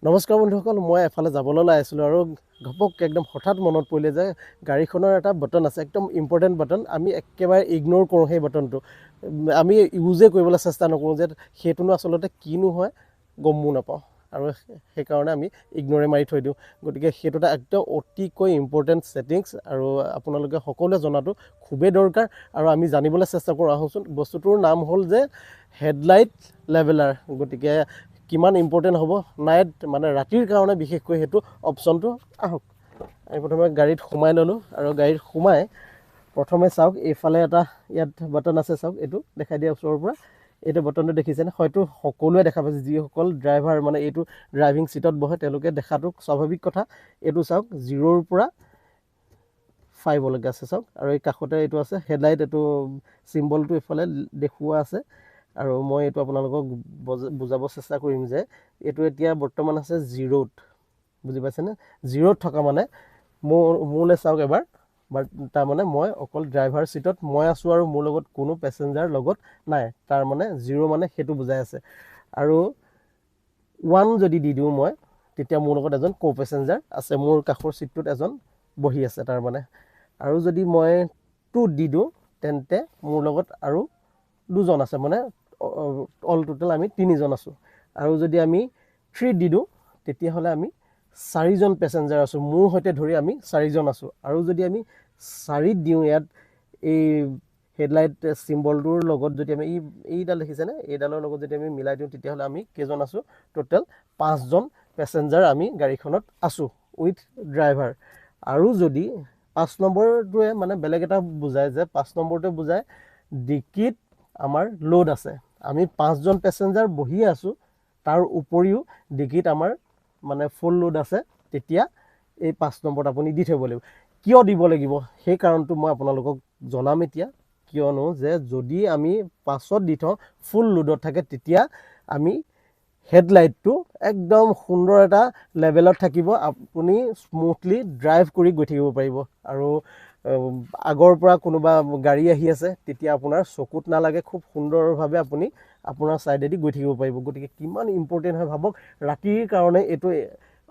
নমস্কাৰ বন্ধুসকল, মই এফালে যাবলৈ ওলাই আছিলোঁ আৰু ঘপককৈ একদম হঠাৎ মনত পৰিলে যে গাড়ীখনৰ এটা বটন আছে, একদম ইম্পৰ্টেণ্ট বটন। আমি একেবাৰে ইগন'ৰ কৰোঁ সেই বটনটো, আমি ইউজে কৰিবলৈ চেষ্টা নকৰোঁ যে সেইটোনো আচলতে কিনো হয় গমো নাপাওঁ আৰু সেইকাৰণে আমি ইগন'ৰে মাৰি থৈ দিওঁ। গতিকে সেইটো এটা একদম অতিকৈ ইম্পৰ্টেণ্ট ছেটিংছ আৰু আপোনালোকে সকলোৱে জনাটো খুবেই দৰকাৰ। আৰু আমি জানিবলৈ চেষ্টা কৰোঁ। আহোঁচোন, বস্তুটোৰ নাম হ'ল যে হেডলাইট লেভেলাৰ। গতিকে কিমান ইম্পৰ্টেণ্ট হ'ব নাইট, মানে ৰাতিৰ কাৰণে বিশেষকৈ সেইটো অপশ্যনটো। আহক, আমি প্ৰথমে গাড়ীত সোমাই ল'লোঁ আৰু গাড়ীত সোমাই প্ৰথমে চাওক, এইফালে এটা ইয়াত বটন আছে, চাওক এইটো দেখাই দিয়া ওচৰৰ পৰা। এইটো বটনটো দেখিছেনে? হয়তো সকলোৱে দেখা পাইছে, যিসকল ড্ৰাইভাৰ মানে এইটো ড্ৰাইভিং ছিটত বহে তেওঁলোকে দেখাটো স্বাভাৱিক কথা। এইটো চাওক 0ৰ পৰা 5লৈকে আছে, চাওক। আৰু এই কাষতে এইটো আছে হেডলাইট, এইটো চিম্বলটো এইফালে দেখুওৱা আছে। আৰু মই এইটো আপোনালোকক বুজাব চেষ্টা কৰিম যে এইটো এতিয়া বৰ্তমান আছে 0ত, বুজি পাইছেনে? 0ত থকা মানে মোলৈ চাওক এবাৰ, তাৰমানে মই অকল ড্ৰাইভাৰ ছিটত মই আছোঁ আৰু মোৰ লগত কোনো পেছেঞ্জাৰ লগত নাই। তাৰমানে 0 মানে সেইটো বুজাই আছে। আৰু 1 যদি দি দিওঁ মই, তেতিয়া মোৰ লগত এজন কো পেছেঞ্জাৰ আছে, মোৰ কাষৰ ছিটটোত এজন বহি আছে তাৰমানে। আৰু যদি মই 2 দি দিওঁ, তেন্তে মোৰ লগত আৰু 2জন আছে, মানে অল টোটেল আমি 3জন আছোঁ। আৰু যদি আমি 3 দি দিওঁ, তেতিয়াহ'লে আমি 4জন পেছেঞ্জাৰ আছোঁ, মোৰ সৈতে ধৰি আমি 4জন আছোঁ। আৰু যদি আমি 4ত দিওঁ, ইয়াত এই হেডলাইট চিম্বলটোৰ লগত যদি আমি এইডাল দেখিছেনে, এইডালৰ লগত যদি আমি মিলাই দিওঁ, তেতিয়াহ'লে আমি কেইজন আছোঁ? টোটেল 5জন পেছেঞ্জাৰ আমি গাড়ীখনত আছোঁ উইথ ড্ৰাইভাৰ। আৰু যদি 5 নম্বৰটোৱে মানে বেলেগ এটা বুজায়, যে 5 নম্বৰটোৱে বুজায় ডিকিত আমাৰ লোড আছে, আমি 5জন পেছেঞ্জাৰ বহি আছোঁ, তাৰ উপৰিও ডিকিত আমাৰ মানে ফুল লোড আছে, তেতিয়া এই 5 নম্বৰত আপুনি দি থ'ব লাগিব। কিয় দিব লাগিব সেই কাৰণটো মই আপোনালোকক জনাম এতিয়া। কিয়নো যে যদি আমি 5ত দি থওঁ, ফুল লোডত থাকে, তেতিয়া আমি হেডলাইটটো একদম সুন্দৰ এটা লেভেলত থাকিব, আপুনি স্মুথলি ড্ৰাইভ কৰি গৈ থাকিব পাৰিব। আৰু আগৰ পৰা কোনোবা গাড়ী আহি আছে, তেতিয়া আপোনাৰ চকুত নালাগে, খুব সুন্দৰভাৱে আপুনি আপোনাৰ ছাইডেদি গৈ থাকিব পাৰিব। গতিকে কিমান ইম্পৰ্টেণ্ট হয় ভাবক, ৰাতিৰ কাৰণে এইটো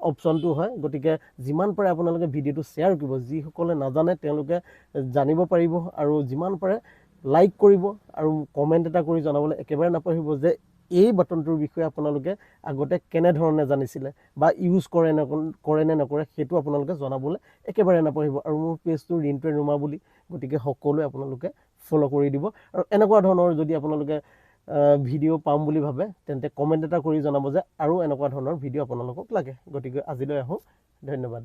অপশ্যনটো হয়। গতিকে যিমান পাৰে আপোনালোকে ভিডিঅ'টো শ্বেয়াৰ কৰিব, যিসকলে নাজানে তেওঁলোকে জানিব পাৰিব। আৰু যিমান পাৰে লাইক কৰিব আৰু কমেণ্ট এটা কৰি জনাবলৈ একেবাৰে নাপাহৰিব যে এই বাটনটোৰ বিষয়ে আপোনালোকে আগতে কেনেধৰণে জানিছিলে বা ইউজ কৰে নে নকৰে, সেইটো আপোনালোকে জনাবলৈ একেবাৰে নাপাহৰিব। আৰু মোৰ পেজটো ৰিণ্টু এণ্ড ৰুমা বুলি, গতিকে সকলোৱে আপোনালোকে ফ'ল' কৰি দিব। আৰু এনেকুৱা ধৰণৰ যদি আপোনালোকে ভিডিঅ' পাম বুলি ভাবে, তেন্তে কমেণ্ট এটা কৰি জনাব যে আৰু এনেকুৱা ধৰণৰ ভিডিঅ' আপোনালোকক লাগে। গতিকে আজিলৈ আহোঁ, ধন্যবাদ।